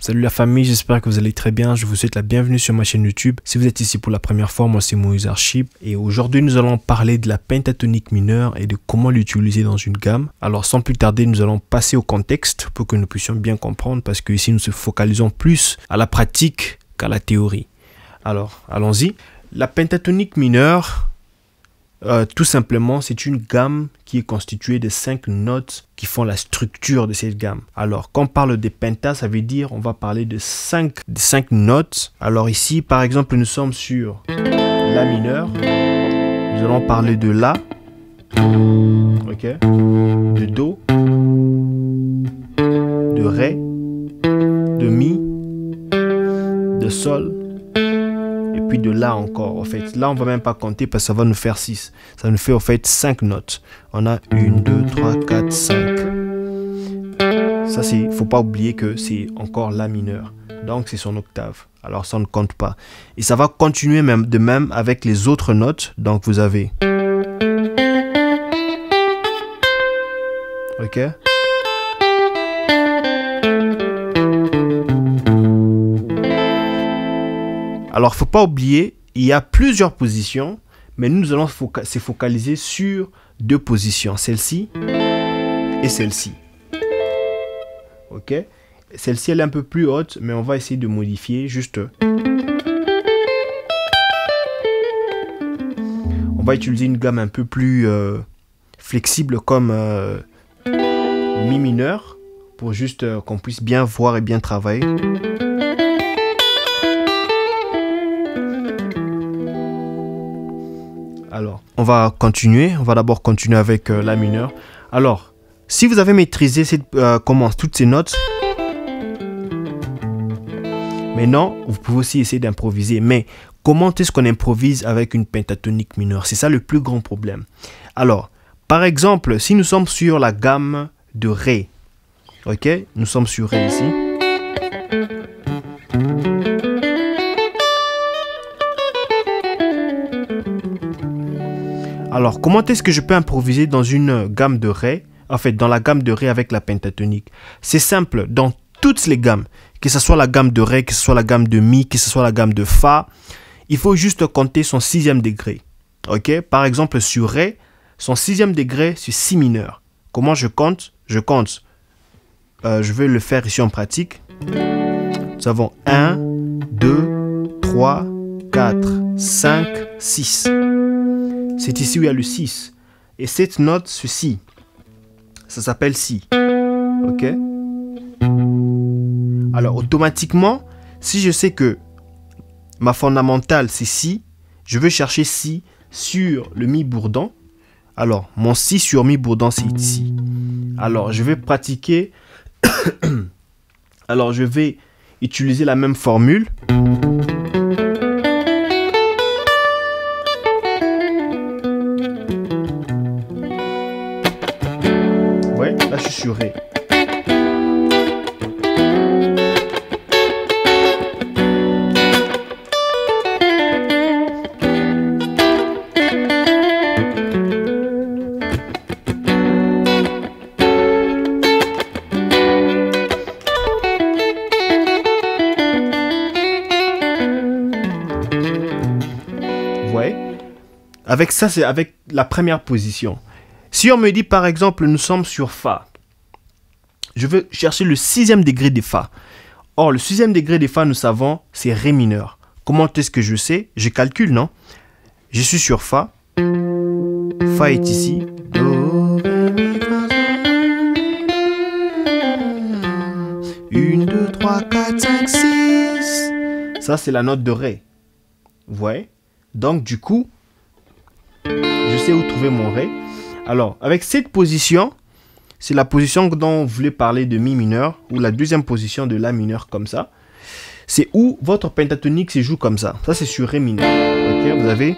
Salut la famille, j'espère que vous allez très bien. Je vous souhaite la bienvenue sur ma chaîne YouTube. Si vous êtes ici pour la première fois, moi c'est Moïse Archib. Et aujourd'hui, nous allons parler de la pentatonique mineure et de comment l'utiliser dans une gamme. Alors sans plus tarder, nous allons passer au contexte pour que nous puissions bien comprendre. Parce que ici, nous se focalisons plus à la pratique qu'à la théorie. Alors, allons-y. La pentatonique mineure, tout simplement, c'est une gamme qui est constituée de 5 notes qui font la structure de cette gamme. Alors, quand on parle de pentas, ça veut dire on va parler de 5 notes. Alors ici, par exemple, nous sommes sur La mineur. Nous allons parler de La, ok, de Do, de Ré, de Mi, de Sol, et puis de La encore. En fait, là, on va même pas compter parce que ça va nous faire 6. Ça nous fait en fait 5 notes. On a 1, 2, 3, 4, 5. Ça, c'est, faut pas oublier que c'est encore La mineur. Donc, c'est son octave. Alors, ça ne compte pas. Et ça va continuer même de même avec les autres notes. Donc, vous avez... Ok. Alors, faut pas oublier, il y a plusieurs positions, mais nous allons se focaliser sur 2 positions, celle-ci et celle-ci. Ok? Celle-ci, elle est un peu plus haute, mais on va essayer de modifier juste. On va utiliser une gamme un peu plus flexible comme Mi mineur, pour juste qu'on puisse bien voir et bien travailler. Alors, on va continuer. On va d'abord continuer avec La mineur. Alors, si vous avez maîtrisé toutes ces notes, maintenant, vous pouvez aussi essayer d'improviser. Mais comment est-ce qu'on improvise avec une pentatonique mineure? C'est ça le plus grand problème. Alors, par exemple, si nous sommes sur la gamme de Ré, ok? Nous sommes sur Ré ici. Alors, comment est-ce que je peux improviser dans une gamme de Ré? En fait, dans la gamme de Ré avec la pentatonique. C'est simple, dans toutes les gammes, que ce soit la gamme de Ré, que ce soit la gamme de Mi, que ce soit la gamme de Fa, il faut juste compter son 6e degré. Ok? Par exemple, sur Ré, son 6e degré, c'est Si mineur. Comment je compte? Je compte. Je vais le faire ici en pratique. Nous avons 1, 2, 3, 4, 5, 6. C'est ici où il y a le 6. Et cette note, ce Si, ça s'appelle Si. Ok? Alors, automatiquement, si je sais que ma fondamentale, c'est Si, je veux chercher Si sur le Mi bourdon. Alors, mon Si sur Mi bourdon, c'est ici. Alors, je vais pratiquer. Alors, je vais utiliser la même formule. Ouais, là, je suis sur Ré. Avec ça, c'est avec la première position. Si on me dit, par exemple, nous sommes sur Fa, je veux chercher le 6e degré de Fa. Or, le 6e degré de Fa, nous savons, c'est Ré mineur. Comment est-ce que je sais? Je calcule, non? Je suis sur Fa. Fa est ici. Do, Ré, Mi, Fa, Sol. 1, 2, 3, 4, 5, 6. Ça, c'est la note de Ré. Vous voyez? Donc, du coup, je sais où trouver mon Ré. Alors, avec cette position, c'est la position dont vous voulez parler de Mi mineur, ou la deuxième position de La mineur, comme ça. C'est où votre pentatonique se joue comme ça. Ça, c'est sur Ré mineur. Ok, vous avez...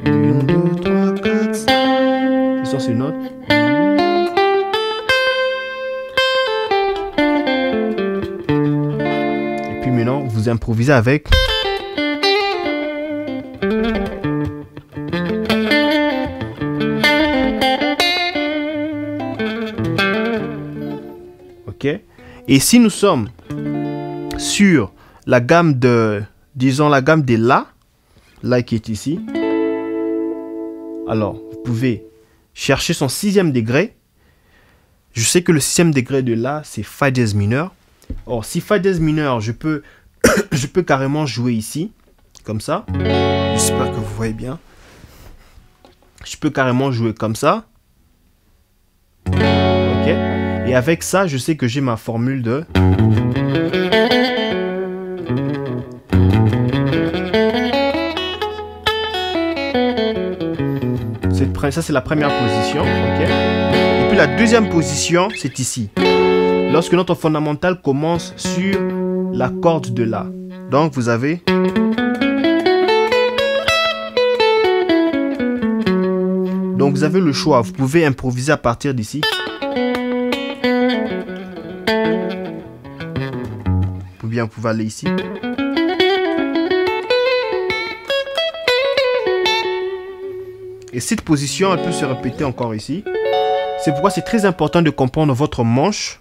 Une, deux, trois, quatre, cinq. Ça, c'est une note. Maintenant, vous improvisez avec. Ok. Et si nous sommes sur la gamme de, disons la gamme des La qui est ici, alors vous pouvez chercher son 6e degré. Je sais que le 6e degré de La, c'est Fa dièse mineur. Or, si Fa dièse mineur, je peux carrément jouer ici, comme ça. J'espère que vous voyez bien. Je peux carrément jouer comme ça. Ok. Et avec ça, je sais que j'ai ma formule de... Ça, c'est la première position. Ok. Et puis la deuxième position, c'est ici. Lorsque notre fondamental commence sur la corde de La. Donc, vous avez... Donc, vous avez le choix. Vous pouvez improviser à partir d'ici. Ou bien, vous pouvez aller ici. Et cette position, elle peut se répéter encore ici. C'est pourquoi c'est très important de comprendre votre manche.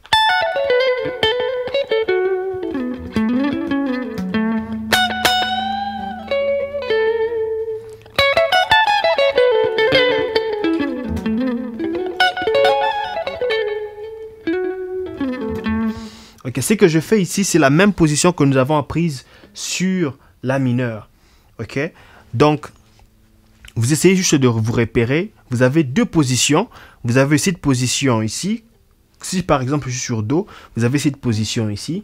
Ok, ce que je fais ici, c'est la même position que nous avons apprise sur La mineur. Ok, donc... Vous essayez juste de vous repérer. Vous avez deux positions. Vous avez cette position ici. Si par exemple je suis sur Do, vous avez cette position ici.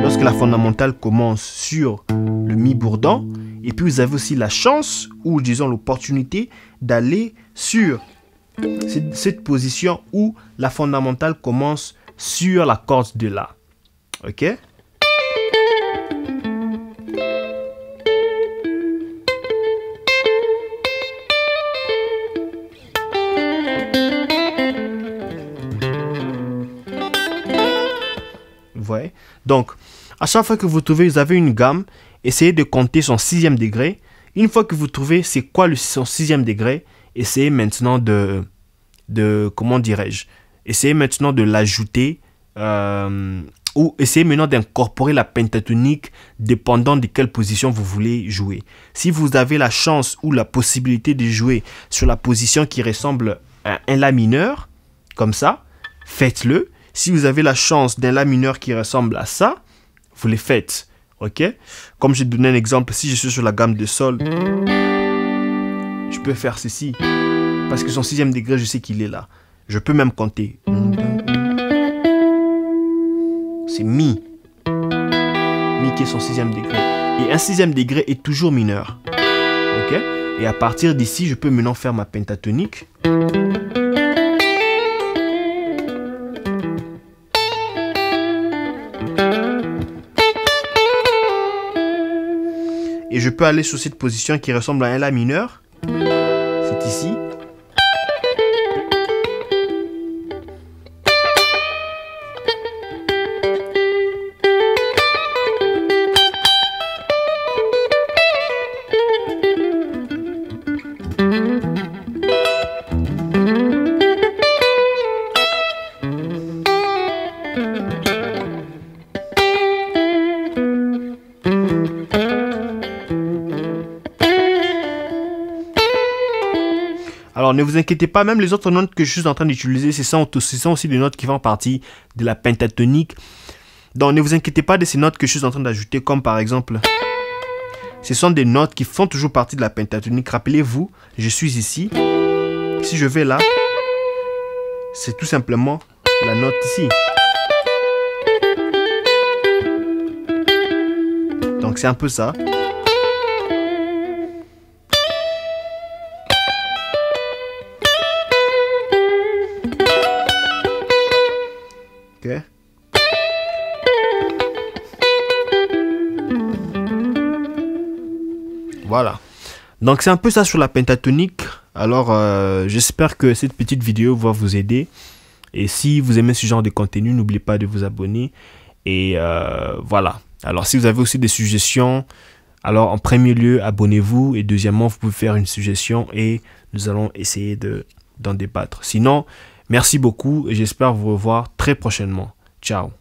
Lorsque la fondamentale commence sur le Mi bourdon. Et puis vous avez aussi la chance ou disons l'opportunité d'aller sur cette position où la fondamentale commence sur la corde de La. Ok? Ouais. Donc, à chaque fois que vous trouvez, vous avez une gamme, essayez de compter son 6e degré. Une fois que vous trouvez c'est quoi son 6e degré, essayez maintenant comment dirais-je, essayez maintenant de l'ajouter ou essayez maintenant d'incorporer la pentatonique dépendant de quelle position vous voulez jouer. Si vous avez la chance ou la possibilité de jouer sur la position qui ressemble à un La mineur, comme ça, faites-le. Si vous avez la chance d'un La mineur qui ressemble à ça, vous les faites. Ok? Comme j'ai donné un exemple, si je suis sur la gamme de Sol, je peux faire ceci. Parce que son 6e degré, je sais qu'il est là. Je peux même compter. C'est Mi. Mi qui est son 6e degré. Et un 6e degré est toujours mineur. Ok? Et à partir d'ici, je peux maintenant faire ma pentatonique. Et je peux aller sur cette position qui ressemble à un La mineur. C'est ici. Alors ne vous inquiétez pas, même les autres notes que je suis en train d'utiliser, ce sont aussi des notes qui font partie de la pentatonique. Donc ne vous inquiétez pas de ces notes que je suis en train d'ajouter, comme par exemple, ce sont des notes qui font toujours partie de la pentatonique. Rappelez-vous, je suis ici. Si je vais là, c'est tout simplement la note ici. Donc c'est un peu ça. Ok. Voilà. Donc c'est un peu ça sur la pentatonique. Alors j'espère que cette petite vidéo va vous aider. Et si vous aimez ce genre de contenu, n'oubliez pas de vous abonner. Et voilà. Alors si vous avez aussi des suggestions, alors en premier lieu, abonnez-vous. Et deuxièmement, vous pouvez faire une suggestion et nous allons essayer d'en débattre. Sinon, merci beaucoup et j'espère vous revoir très prochainement. Ciao.